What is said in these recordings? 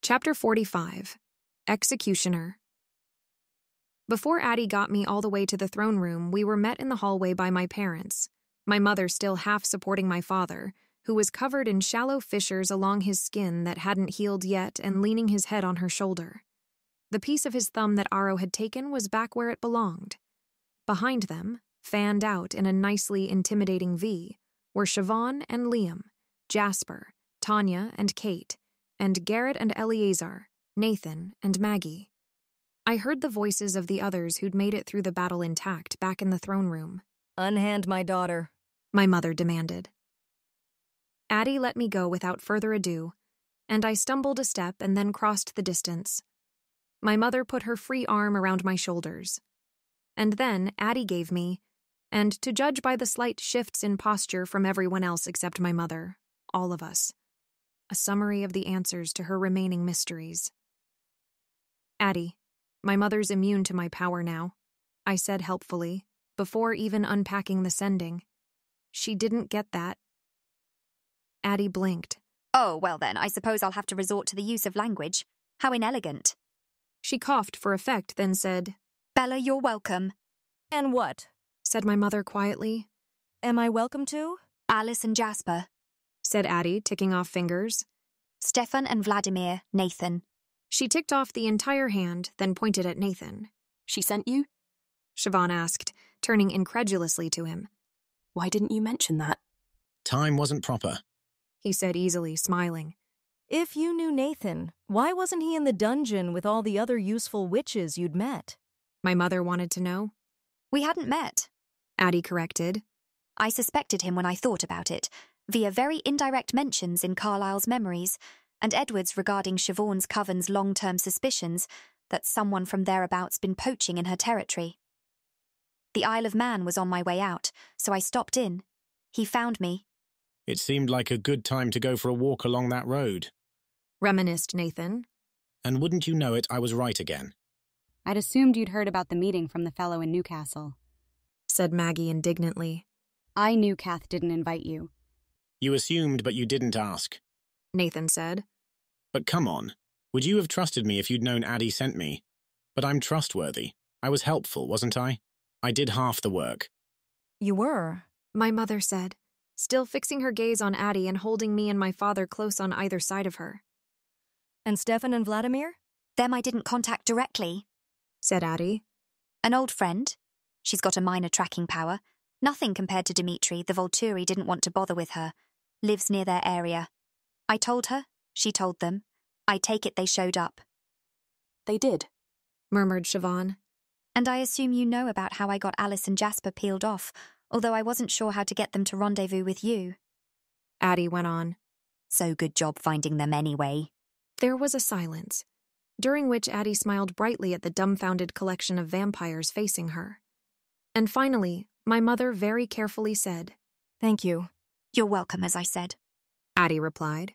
Chapter 45. Executioner. Before Addie got me all the way to the throne room, we were met in the hallway by my parents, my mother still half supporting my father, who was covered in shallow fissures along his skin that hadn't healed yet and leaning his head on her shoulder. The piece of his thumb that Aro had taken was back where it belonged. Behind them, fanned out in a nicely intimidating V, were Siobhan and Liam, Jasper, Tanya and Kate, and Garrett and Eleazar, Nathan and Maggie. I heard the voices of the others who'd made it through the battle intact back in the throne room. "Unhand my daughter," my mother demanded. Addie let me go without further ado, and I stumbled a step and then crossed the distance. My mother put her free arm around my shoulders. And then Addie gave me, and to judge by the slight shifts in posture from everyone else except my mother, all of us, a summary of the answers to her remaining mysteries. "Addie, my mother's immune to my power now," I said helpfully, before even unpacking the sending. "She didn't get that." Addie blinked. "Oh, well then, I suppose I'll have to resort to the use of language. How inelegant." She coughed for effect, then said, "Bella, you're welcome." "And what?" said my mother quietly. "Am I welcome to?" "Alice and Jasper." said Addie, ticking off fingers. "Stefan and Vladimir, Nathan." She ticked off the entire hand, then pointed at Nathan. "She sent you?" Siobhan asked, turning incredulously to him. "Why didn't you mention that?" "Time wasn't proper," he said easily, smiling. "If you knew Nathan, why wasn't he in the dungeon with all the other useful witches you'd met?" My mother wanted to know. "We hadn't met," Addie corrected. "I suspected him when I thought about it, via very indirect mentions in Carlisle's memories, and Edward's regarding Siobhan's coven's long-term suspicions that someone from thereabouts been poaching in her territory. The Isle of Man was on my way out, so I stopped in. He found me." "It seemed like a good time to go for a walk along that road," reminisced Nathan. "And wouldn't you know it, I was right again." "I'd assumed you'd heard about the meeting from the fellow in Newcastle," said Maggie indignantly. "I knew Kath didn't invite you." "You assumed, but you didn't ask," Nathan said. "But come on, would you have trusted me if you'd known Addie sent me? But I'm trustworthy. I was helpful, wasn't I? I did half the work." "You were," my mother said, still fixing her gaze on Addie and holding me and my father close on either side of her. "And Stefan and Vladimir?" "Them I didn't contact directly," said Addie. "An old friend. She's got a minor tracking power. Nothing compared to Dimitri, the Volturi didn't want to bother with her. Lives near their area. I told her, she told them. I take it they showed up." "They did," murmured Siobhan. "And I assume you know about how I got Alice and Jasper peeled off, although I wasn't sure how to get them to rendezvous with you." Addie went on. "So good job finding them anyway." There was a silence, during which Addie smiled brightly at the dumbfounded collection of vampires facing her. And finally, my mother very carefully said, "Thank you." "You're welcome, as I said." Addie replied.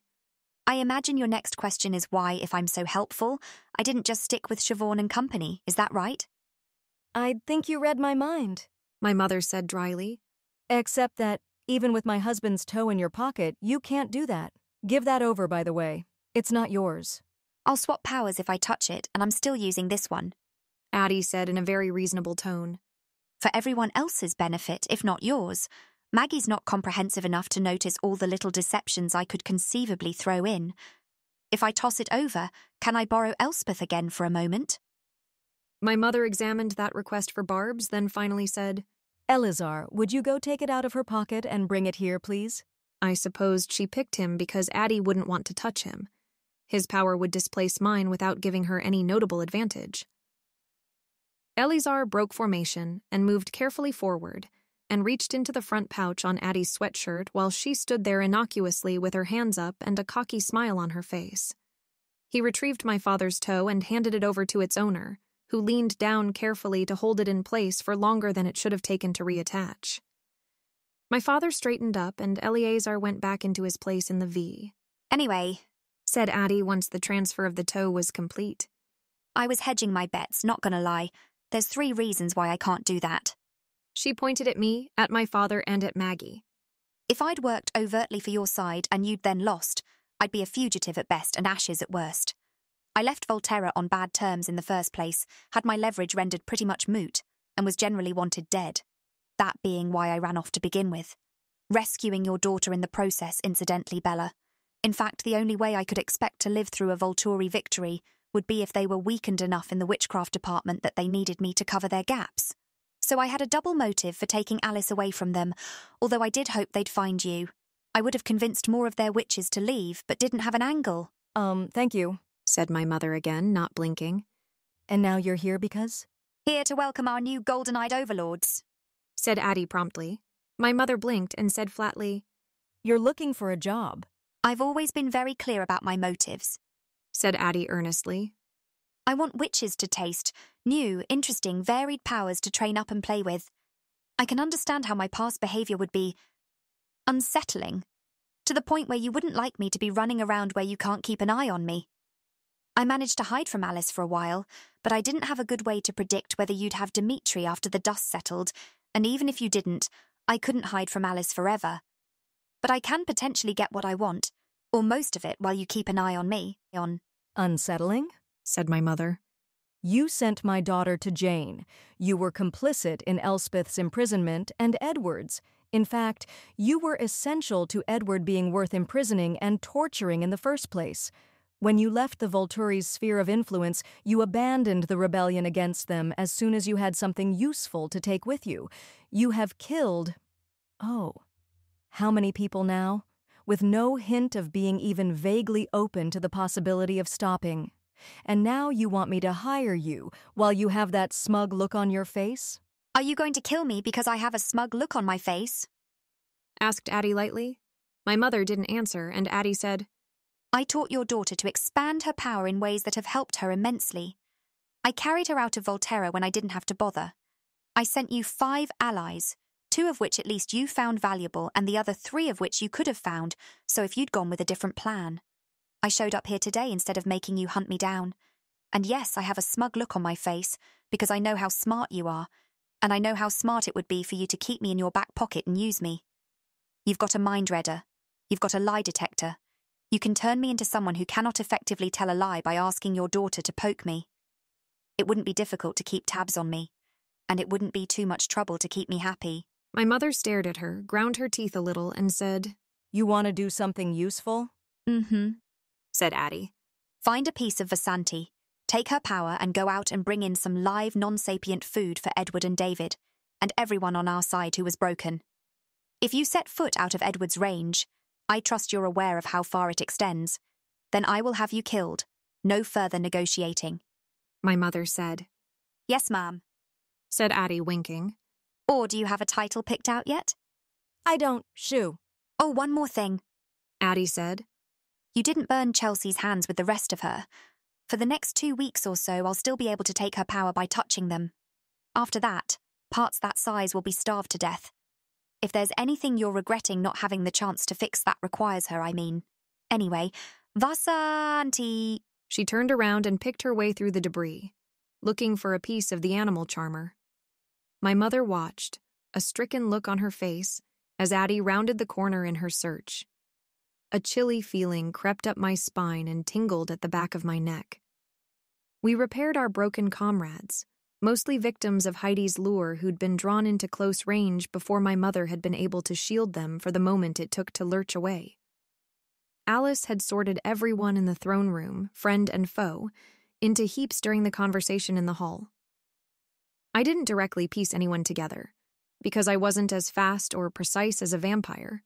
"I imagine your next question is why, if I'm so helpful, I didn't just stick with Siobhan and company, is that right?" "I'd think you read my mind," my mother said dryly. "except that, even with my husband's toe in your pocket, you can't do that. Give that over, by the way. It's not yours." "I'll swap powers if I touch it, and I'm still using this one," Addie said in a very reasonable tone. "For everyone else's benefit, if not yours. Maggie's not comprehensive enough to notice all the little deceptions I could conceivably throw in. If I toss it over, can I borrow Elspeth again for a moment?" My mother examined that request for barbs, then finally said, "Eleazar, would you go take it out of her pocket and bring it here, please?" I supposed she picked him because Addie wouldn't want to touch him. His power would displace mine without giving her any notable advantage. Eleazar broke formation and moved carefully forward and reached into the front pouch on Addie's sweatshirt while she stood there innocuously with her hands up and a cocky smile on her face. He retrieved my father's toe and handed it over to its owner, who leaned down carefully to hold it in place for longer than it should have taken to reattach. My father straightened up and Eleazar went back into his place in the V. "Anyway," said Addie once the transfer of the toe was complete. "I was hedging my bets, not gonna lie. There's 3 reasons why I can't do that." She pointed at me, at my father, and at Maggie. "If I'd worked overtly for your side and you'd then lost, I'd be a fugitive at best and ashes at worst. I left Volterra on bad terms in the first place, had my leverage rendered pretty much moot, and was generally wanted dead. That being why I ran off to begin with. Rescuing your daughter in the process, incidentally, Bella. In fact, the only way I could expect to live through a Volturi victory would be if they were weakened enough in the witchcraft department that they needed me to cover their gaps. So I had a double motive for taking Alice away from them, although I did hope they'd find you. I would have convinced more of their witches to leave, but didn't have an angle. Thank you. Said my mother again, not blinking. And now you're here because? Here to welcome our new golden-eyed overlords, Said Addie promptly. My mother blinked and said flatly, You're looking for a job. I've always been very clear about my motives. Said Addie earnestly. I want witches to taste, new, interesting, varied powers to train up and play with. I can understand how my past behaviour would be unsettling, to the point where you wouldn't like me to be running around where you can't keep an eye on me. I managed to hide from Alice for a while, but I didn't have a good way to predict whether you'd have Dimitri after the dust settled, and even if you didn't, I couldn't hide from Alice forever. But I can potentially get what I want, or most of it while you keep an eye on me. Unsettling? Said my mother. You sent my daughter to Jane. You were complicit in Elspeth's imprisonment and Edward's. In fact, you were essential to Edward being worth imprisoning and torturing in the first place. When you left the Volturi's sphere of influence, you abandoned the rebellion against them as soon as you had something useful to take with you. You have killed... Oh. How many people now? With no hint of being even vaguely open to the possibility of stopping. And now you want me to hire you while you have that smug look on your face? Are you going to kill me because I have a smug look on my face? Asked Addie lightly. My mother didn't answer, and Addie said, I taught your daughter to expand her power in ways that have helped her immensely. I carried her out of Volterra when I didn't have to bother. I sent you 5 allies, 2 of which at least you found valuable and the other 3 of which you could have found, so if you'd gone with a different plan. I showed up here today instead of making you hunt me down. And yes, I have a smug look on my face because I know how smart you are, and I know how smart it would be for you to keep me in your back pocket and use me. You've got a mind reader. You've got a lie detector. You can turn me into someone who cannot effectively tell a lie by asking your daughter to poke me. It wouldn't be difficult to keep tabs on me, and it wouldn't be too much trouble to keep me happy. My mother stared at her, ground her teeth a little, and said, You want to do something useful? Mm-hmm, said Addie. Find a piece of Vasanti, take her power and go out and bring in some live non-sapient food for Edward and David, and everyone on our side who was broken. If you set foot out of Edward's range, I trust you're aware of how far it extends, then I will have you killed. No further negotiating. My mother said. Yes, ma'am, Said Addie, winking. Or do you have a title picked out yet? I don't. Shoo. Oh, one more thing. Addie said. You didn't burn Chelsea's hands with the rest of her. For the next 2 weeks or so, I'll still be able to take her power by touching them. After that, parts that size will be starved to death. If there's anything you're regretting not having the chance to fix, that requires her, I mean. Anyway, Vasanti... She turned around and picked her way through the debris, looking for a piece of the animal charmer. My mother watched, a stricken look on her face, as Addie rounded the corner in her search. A chilly feeling crept up my spine and tingled at the back of my neck. We repaired our broken comrades, mostly victims of Heidi's lure who'd been drawn into close range before my mother had been able to shield them for the moment it took to lurch away. Alice had sorted everyone in the throne room, friend and foe, into heaps during the conversation in the hall. I didn't directly piece anyone together, because I wasn't as fast or precise as a vampire,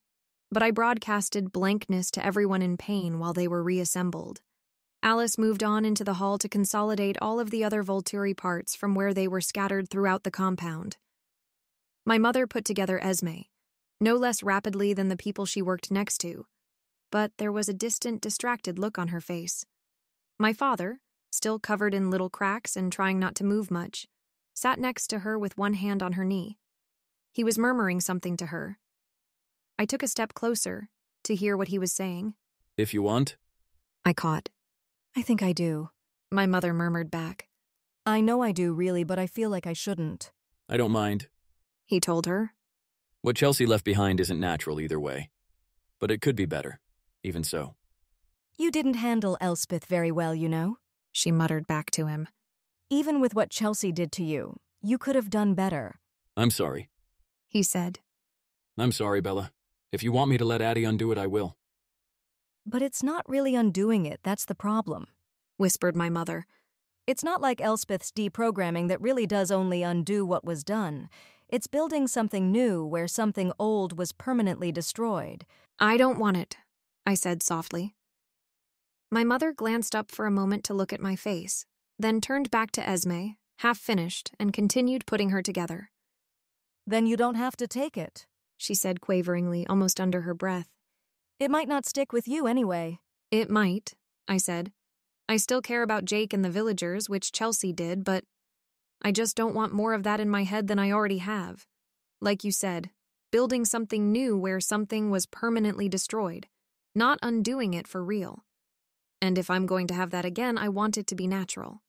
but I broadcasted blankness to everyone in pain while they were reassembled. Alice moved on into the hall to consolidate all of the other Volturi parts from where they were scattered throughout the compound. My mother put together Esme, no less rapidly than the people she worked next to, but there was a distant, distracted look on her face. My father, still covered in little cracks and trying not to move much, sat next to her with one hand on her knee. He was murmuring something to her. I took a step closer to hear what he was saying. If you want. I caught. I think I do. My mother murmured back. I know I do, really, but I feel like I shouldn't. I don't mind. He told her. What Chelsea left behind isn't natural either way. But it could be better, even so. You didn't handle Elspeth very well, you know. she muttered back to him. Even with what Chelsea did to you, you could have done better. I'm sorry. He said. I'm sorry, Bella. If you want me to let Addie undo it, I will. But it's not really undoing it, that's the problem, whispered my mother. It's not like Elspeth's deprogramming that really does only undo what was done. It's building something new where something old was permanently destroyed. I don't want it, I said softly. My mother glanced up for a moment to look at my face, then turned back to Esme, half finished, and continued putting her together. Then you don't have to take it, she said quaveringly, almost under her breath. It might not stick with you anyway. It might, I said. I still care about Jake and the villagers, which Chelsea did, but I just don't want more of that in my head than I already have. Like you said, building something new where something was permanently destroyed, not undoing it for real. And if I'm going to have that again, I want it to be natural.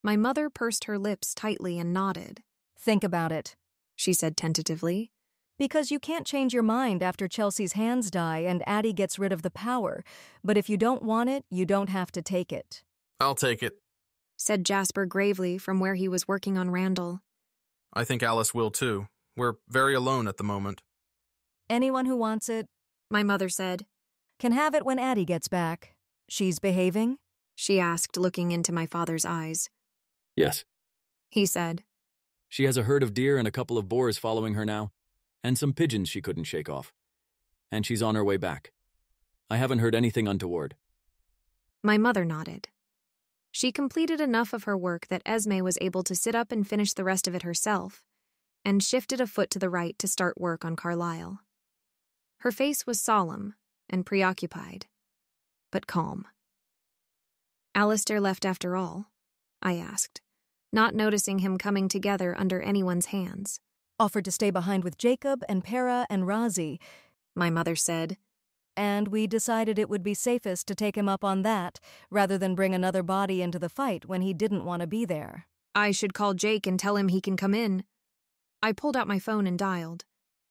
My mother pursed her lips tightly and nodded. Think about it, she said tentatively. Because you can't change your mind after Chelsea's hands die and Addie gets rid of the power. But if you don't want it, you don't have to take it. I'll take it, said Jasper gravely from where he was working on Randall. I think Alice will too. We're very alone at the moment. Anyone who wants it, my mother said, can have it when Addie gets back. She's behaving? She asked, looking into my father's eyes. Yes, he said. She has a herd of deer and a couple of boars following her now, and some pigeons she couldn't shake off. And she's on her way back. I haven't heard anything untoward. My mother nodded. She completed enough of her work that Esme was able to sit up and finish the rest of it herself, and shifted a foot to the right to start work on Carlisle. Her face was solemn and preoccupied, but calm. Alistair left after all? I asked, not noticing him coming together under anyone's hands. Offered to stay behind with Jacob and Para and Razi, my mother said. And we decided it would be safest to take him up on that, rather than bring another body into the fight when he didn't want to be there. I should call Jake and tell him he can come in. I pulled out my phone and dialed.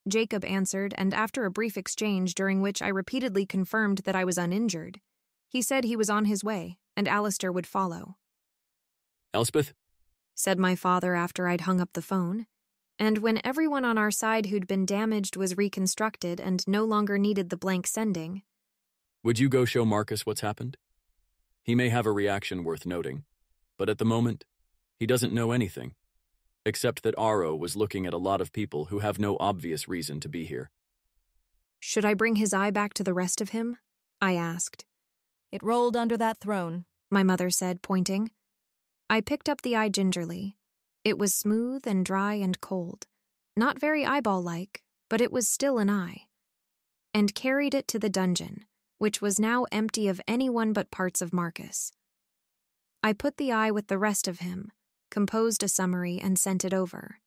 Jacob answered, and after a brief exchange during which I repeatedly confirmed that I was uninjured, he said he was on his way, and Alistair would follow. Elspeth? Said my father after I'd hung up the phone. And when everyone on our side who'd been damaged was reconstructed and no longer needed the blank sending. Would you go show Marcus what's happened? He may have a reaction worth noting, but at the moment, he doesn't know anything, except that Aro was looking at a lot of people who have no obvious reason to be here. Should I bring his eye back to the rest of him? I asked. It rolled under that throne, my mother said, pointing. I picked up the eye gingerly. It was smooth and dry and cold, not very eyeball-like, but it was still an eye, and carried it to the dungeon, which was now empty of anyone but parts of Marcus. I put the eye with the rest of him, composed a summary, and sent it over.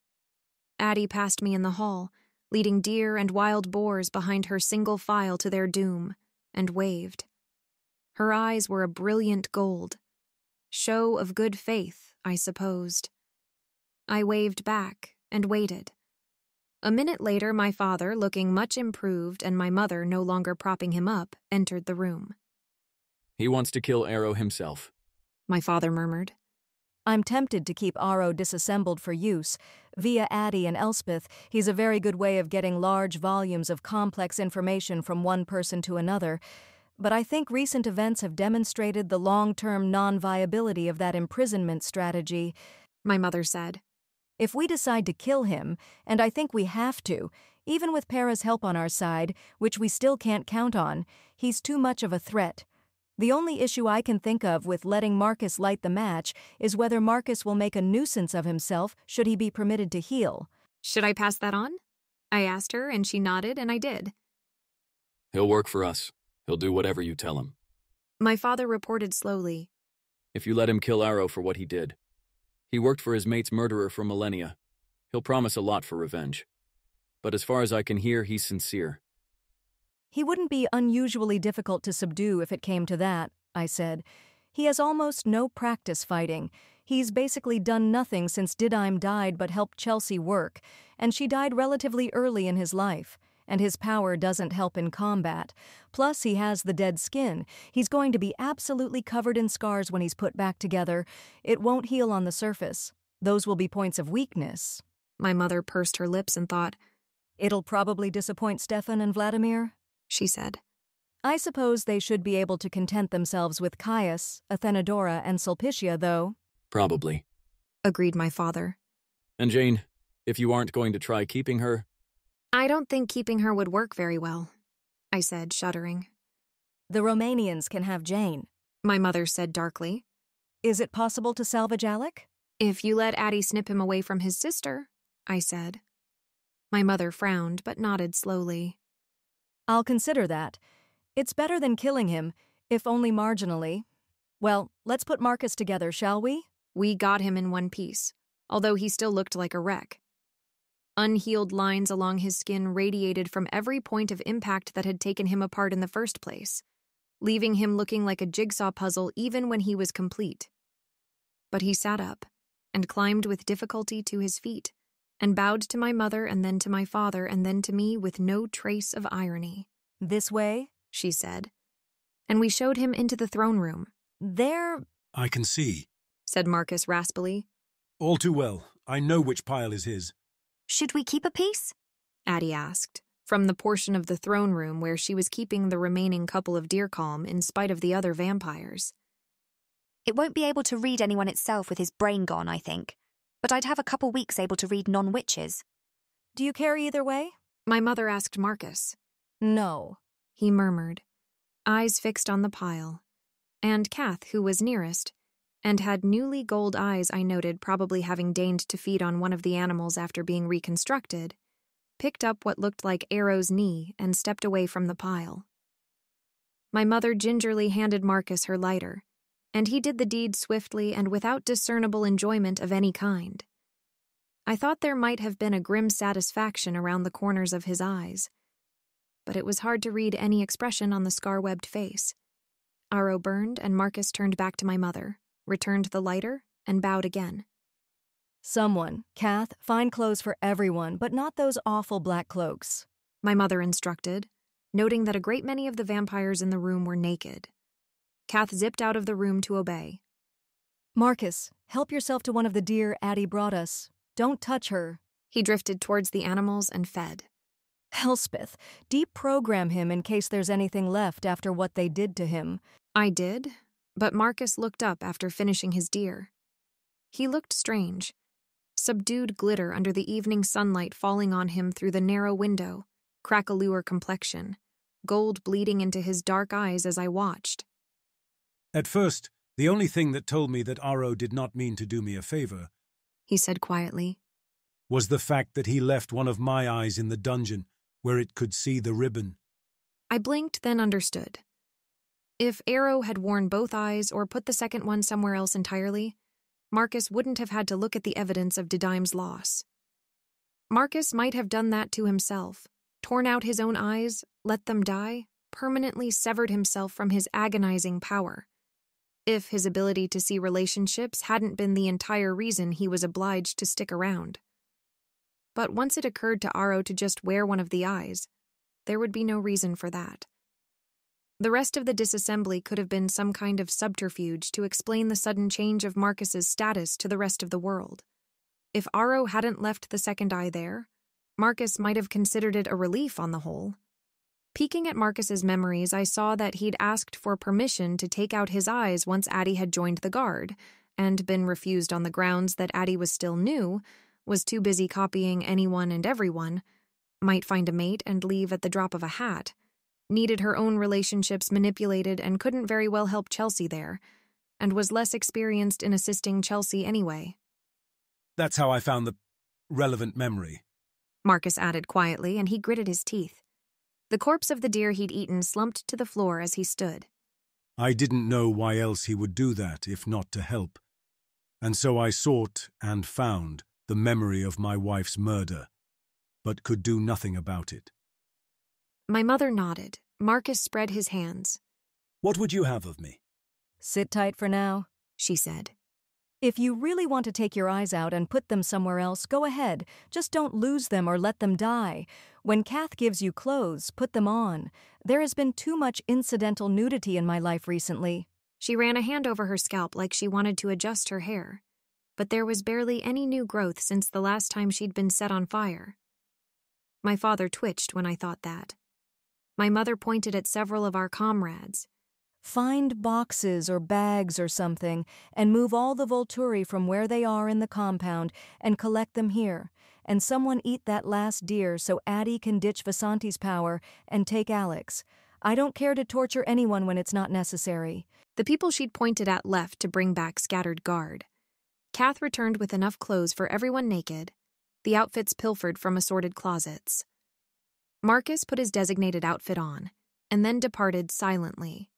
Addie passed me in the hall, leading deer and wild boars behind her single file to their doom, and waved. Her eyes were a brilliant gold. Show of good faith, I supposed. I waved back and waited. A minute later, my father, looking much improved and my mother no longer propping him up, entered the room. He wants to kill Aro himself, my father murmured. I'm tempted to keep Aro disassembled for use. Via Addie and Elspeth, he's a very good way of getting large volumes of complex information from one person to another, but I think recent events have demonstrated the long-term non-viability of that imprisonment strategy, my mother said. If we decide to kill him, and I think we have to, even with Para's help on our side, which we still can't count on, he's too much of a threat. The only issue I can think of with letting Marcus light the match is whether Marcus will make a nuisance of himself should he be permitted to heal. Should I pass that on? I asked her, and she nodded, and I did. He'll work for us. He'll do whatever you tell him. My father reported slowly. If you let him kill Aro for what he did. He worked for his mate's murderer for millennia. He'll promise a lot for revenge. But as far as I can hear, he's sincere. He wouldn't be unusually difficult to subdue if it came to that, I said. He has almost no practice fighting. He's basically done nothing since Didime died but helped Chelsea work, and she died relatively early in his life, and his power doesn't help in combat. Plus, he has the dead skin. He's going to be absolutely covered in scars when he's put back together. It won't heal on the surface. Those will be points of weakness. My mother pursed her lips and thought. It'll probably disappoint Stefan and Vladimir, she said. I suppose they should be able to content themselves with Caius, Athenodora, and Sulpicia, though. Probably, agreed my father. And Jane, if you aren't going to try keeping her... I don't think keeping her would work very well, I said, shuddering. The Romanians can have Jane, my mother said darkly. Is it possible to salvage Alec? If you let Addie snip him away from his sister, I said. My mother frowned, but nodded slowly. I'll consider that. It's better than killing him, if only marginally. Well, let's put Marcus together, shall we? We got him in one piece, although he still looked like a wreck. Unhealed lines along his skin radiated from every point of impact that had taken him apart in the first place, leaving him looking like a jigsaw puzzle even when he was complete. But he sat up and climbed with difficulty to his feet, and bowed to my mother and then to my father and then to me with no trace of irony. This way, she said, and we showed him into the throne room. There... I can see, said Marcus raspily. All too well. I know which pile is his. Should we keep a piece? Addie asked, from the portion of the throne room where she was keeping the remaining couple of Deercalm in spite of the other vampires. It won't be able to read anyone itself with his brain gone, I think. But I'd have a couple weeks able to read non-witches. Do you care either way? My mother asked Marcus. No, he murmured, eyes fixed on the pile. And Kath, who was nearest, and had newly gold eyes, I noted, probably having deigned to feed on one of the animals after being reconstructed, picked up what looked like Arrow's knee and stepped away from the pile. My mother gingerly handed Marcus her lighter, and he did the deed swiftly and without discernible enjoyment of any kind. I thought there might have been a grim satisfaction around the corners of his eyes, but it was hard to read any expression on the scar-webbed face. Arrow burned, and Marcus turned back to my mother, returned the lighter, and bowed again. Someone, Kath, find clothes for everyone, but not those awful black cloaks, my mother instructed, noting that a great many of the vampires in the room were naked. Kath zipped out of the room to obey. Marcus, help yourself to one of the deer Addie brought us. Don't touch her. He drifted towards the animals and fed. Elspeth, deprogram him in case there's anything left after what they did to him. I did, but Marcus looked up after finishing his deer. He looked strange. Subdued glitter under the evening sunlight falling on him through the narrow window, crackaloor complexion, gold bleeding into his dark eyes as I watched. At first, the only thing that told me that Aro did not mean to do me a favor, he said quietly, was the fact that he left one of my eyes in the dungeon where it could see the ribbon. I blinked, then understood. If Arrow had worn both eyes or put the second one somewhere else entirely, Marcus wouldn't have had to look at the evidence of Didyme's loss. Marcus might have done that to himself, torn out his own eyes, let them die, permanently severed himself from his agonizing power, if his ability to see relationships hadn't been the entire reason he was obliged to stick around. But once it occurred to Aro to just wear one of the eyes, there would be no reason for that. The rest of the disassembly could have been some kind of subterfuge to explain the sudden change of Marcus's status to the rest of the world. If Aro hadn't left the second eye there, Marcus might have considered it a relief on the whole. Peeking at Marcus's memories, I saw that he'd asked for permission to take out his eyes once Addie had joined the guard, and been refused on the grounds that Addie was still new, was too busy copying anyone and everyone, might find a mate and leave at the drop of a hat, needed her own relationships manipulated and couldn't very well help Chelsea there, and was less experienced in assisting Chelsea anyway. That's how I found the relevant memory, Marcus added quietly, and he gritted his teeth. The corpse of the deer he'd eaten slumped to the floor as he stood. I didn't know why else he would do that if not to help, and so I sought and found the memory of my wife's murder, but could do nothing about it. My mother nodded. Marcus spread his hands. What would you have of me? Sit tight for now, she said. If you really want to take your eyes out and put them somewhere else, go ahead. Just don't lose them or let them die. When Kath gives you clothes, put them on. There has been too much incidental nudity in my life recently. She ran a hand over her scalp like she wanted to adjust her hair, but there was barely any new growth since the last time she'd been set on fire. My father twitched when I thought that. My mother pointed at several of our comrades. Find boxes or bags or something and move all the Volturi from where they are in the compound and collect them here. And someone eat that last deer so Addie can ditch Vasanti's power and take Alex. I don't care to torture anyone when it's not necessary. The people she'd pointed at left to bring back scattered guard. Kath returned with enough clothes for everyone naked, the outfits pilfered from assorted closets. Marcus put his designated outfit on, and then departed silently,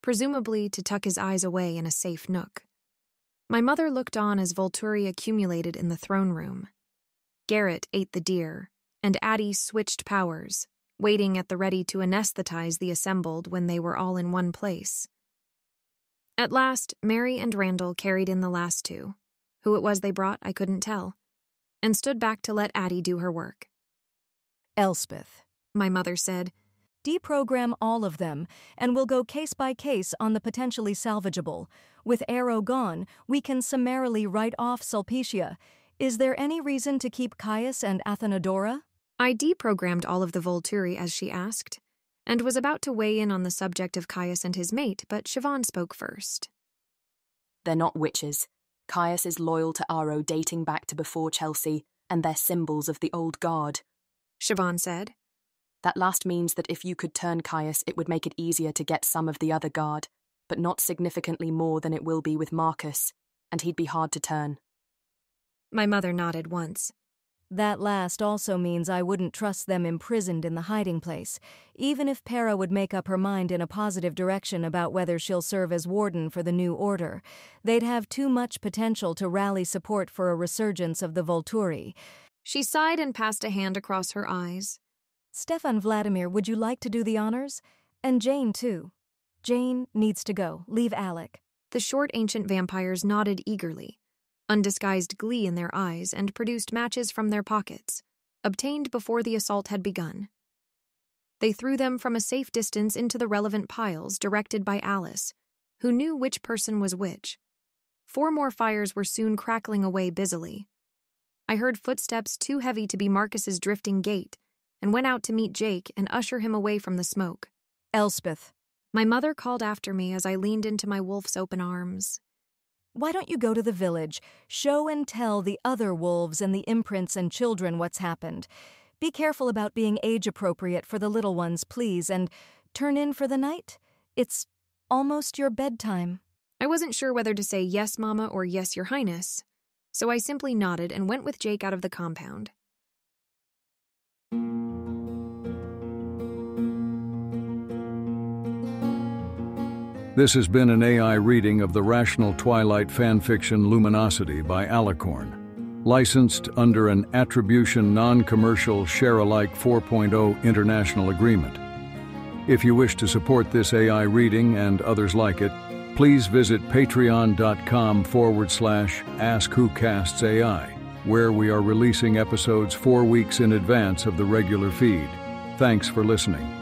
presumably to tuck his eyes away in a safe nook. My mother looked on as Volturi accumulated in the throne room. Garrett ate the deer, and Addie switched powers, waiting at the ready to anesthetize the assembled when they were all in one place. At last, Mary and Randall carried in the last two. Who it was they brought, I couldn't tell, and stood back to let Addie do her work. Elspeth, my mother said, deprogram all of them, and we'll go case by case on the potentially salvageable. With Arrow gone, we can summarily write off Sulpicia. Is there any reason to keep Caius and Athenodora? I deprogrammed all of the Volturi as she asked, and was about to weigh in on the subject of Caius and his mate, but Siobhan spoke first. They're not witches. Caius is loyal to Aro dating back to before Chelsea, and they're symbols of the old guard. Siobhan said. That last means that if you could turn Caius, it would make it easier to get some of the other guard, but not significantly more than it will be with Marcus, and he'd be hard to turn. My mother nodded once. That last also means I wouldn't trust them imprisoned in the hiding place, even if Para would make up her mind in a positive direction about whether she'll serve as warden for the new order. They'd have too much potential to rally support for a resurgence of the Volturi. She sighed and passed a hand across her eyes. Stefan Vladimir, would you like to do the honors? And Jane, too. Jane needs to go. Leave Alec. The short ancient vampires nodded eagerly, undisguised glee in their eyes, and produced matches from their pockets, obtained before the assault had begun. They threw them from a safe distance into the relevant piles directed by Alice, who knew which person was which. 4 more fires were soon crackling away busily. I heard footsteps too heavy to be Marcus's drifting gait, and went out to meet Jake and usher him away from the smoke. Elspeth. My mother called after me as I leaned into my wolf's open arms. Why don't you go to the village, show and tell the other wolves and the imprints and children what's happened. Be careful about being age-appropriate for the little ones, please, and turn in for the night? It's almost your bedtime. I wasn't sure whether to say yes, Mama, or yes, Your Highness, so I simply nodded and went with Jake out of the compound. This has been an AI reading of the Rational Twilight fanfiction Luminosity by Alicorn, licensed under an Attribution Non-Commercial Share-alike 4.0 International Agreement. If you wish to support this AI reading and others like it, please visit patreon.com/AskWhoCastsAI, where we are releasing episodes 4 weeks in advance of the regular feed. Thanks for listening.